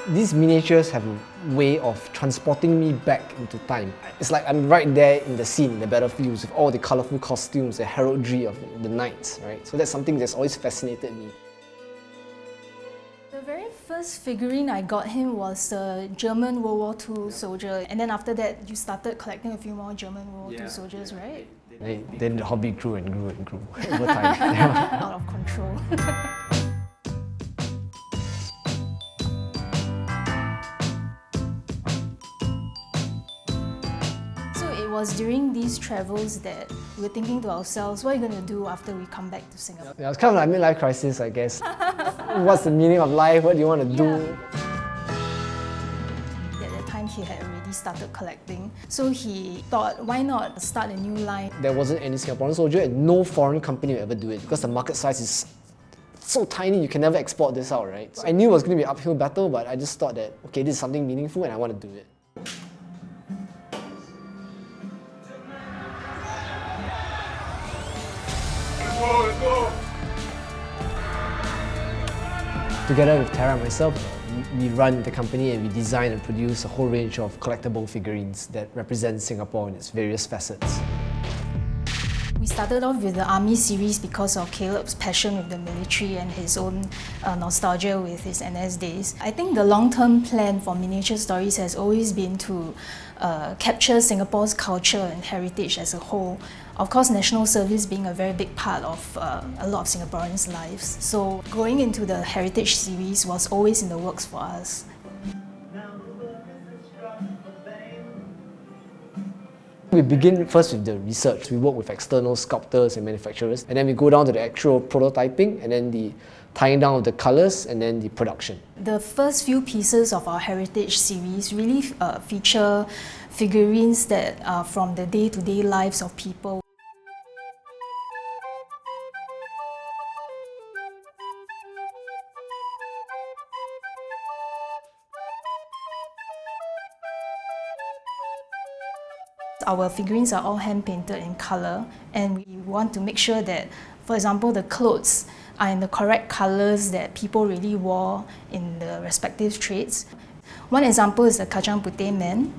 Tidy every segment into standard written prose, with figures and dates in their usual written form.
These miniatures have a way of transporting me back into time. It's like I'm right there in the scene, the battlefields, with all the colourful costumes, the heraldry of the knights, right? So that's something that's always fascinated me. The very first figurine I got him was a German World War II soldier, and then after that you started collecting a few more German World War II soldiers, right? Then the hobby grew and grew and grew over time. Out of control. It was during these travels that we were thinking to ourselves, what are you going to do after we come back to Singapore? Yeah, it's kind of like midlife crisis, I guess. What's the meaning of life? What do you want to do? At that time, he had already started collecting. So he thought, why not start a new line? There wasn't any Singaporean soldier and no foreign company will ever do it because the market size is so tiny, you can never export this out, right? So I knew it was going to be an uphill battle, but I just thought that, okay, this is something meaningful and I want to do it. Let's go! Together with Terra and myself, we run the company and we design and produce a whole range of collectible figurines that represent Singapore in its various facets. We started off with the Army series because of Caleb's passion with the military and his own nostalgia with his NS days. I think the long-term plan for Miniature Stories has always been to capture Singapore's culture and heritage as a whole. Of course, national service being a very big part of a lot of Singaporeans' lives. So going into the heritage series was always in the works for us. We begin first with the research. We work with external sculptors and manufacturers, and then we go down to the actual prototyping, and then the tying down of the colours, and then the production. The first few pieces of our heritage series really feature figurines that are from the day-to-day lives of people. Our figurines are all hand-painted in colour, and we want to make sure that, for example, the clothes are in the correct colours that people really wore in the respective trades. One example is the kacang puteh man.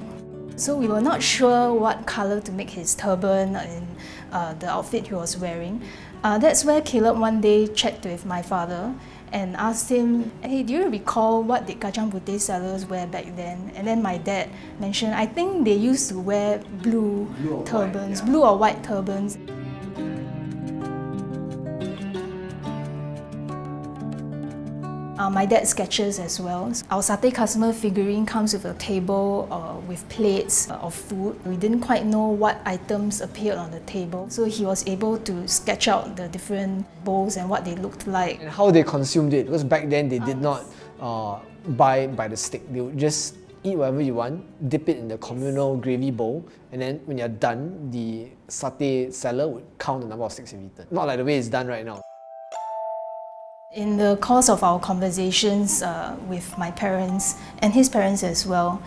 So we were not sure what colour to make his turban and the outfit he was wearing. That's where Caleb one day checked with my father and asked him, hey, do you recall what the kacang puteh sellers wear back then? And then my dad mentioned, I think they used to wear blue turbans, blue or white turbans. My dad sketches as well. Our satay customer figurine comes with a table with plates of food. We didn't quite know what items appeared on the table, so he was able to sketch out the different bowls and what they looked like. And how they consumed it, because back then they did not buy by the stick. They would just eat whatever you want, dip it in the communal gravy bowl, and then when you're done, the satay seller would count the number of sticks you've eaten. Not like the way it's done right now. In the course of our conversations with my parents and his parents as well,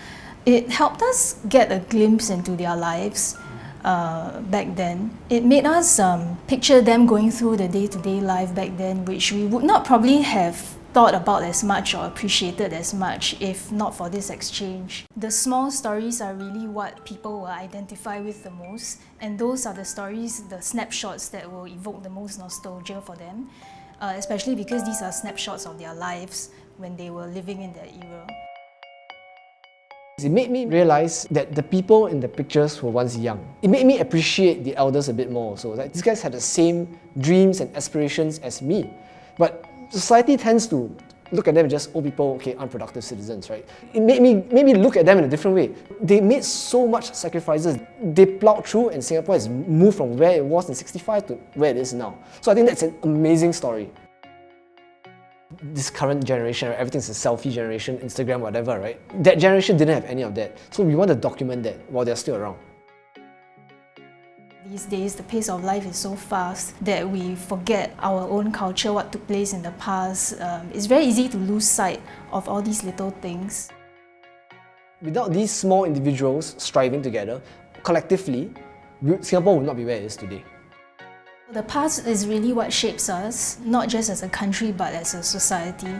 it helped us get a glimpse into their lives back then. It made us picture them going through the day-to-day life back then, which we would not probably have thought about as much or appreciated as much if not for this exchange. The small stories are really what people will identify with the most, and those are the stories, the snapshots that will evoke the most nostalgia for them. Especially because these are snapshots of their lives when they were living in that era. It made me realize that the people in the pictures were once young. It made me appreciate the elders a bit more. So like, these guys had the same dreams and aspirations as me. But society tends to look at them as just old people, okay, unproductive citizens, right? It made me look at them in a different way. They made so much sacrifices. They plowed through and Singapore has moved from where it was in '65 to where it is now. So I think that's an amazing story. This current generation, right, everything's a selfie generation, Instagram, whatever, right? That generation didn't have any of that. So we want to document that while they're still around. These days, the pace of life is so fast that we forget our own culture, what took place in the past. It's very easy to lose sight of all these little things. Without these small individuals striving together, collectively, Singapore would not be where it is today. The past is really what shapes us, not just as a country but as a society.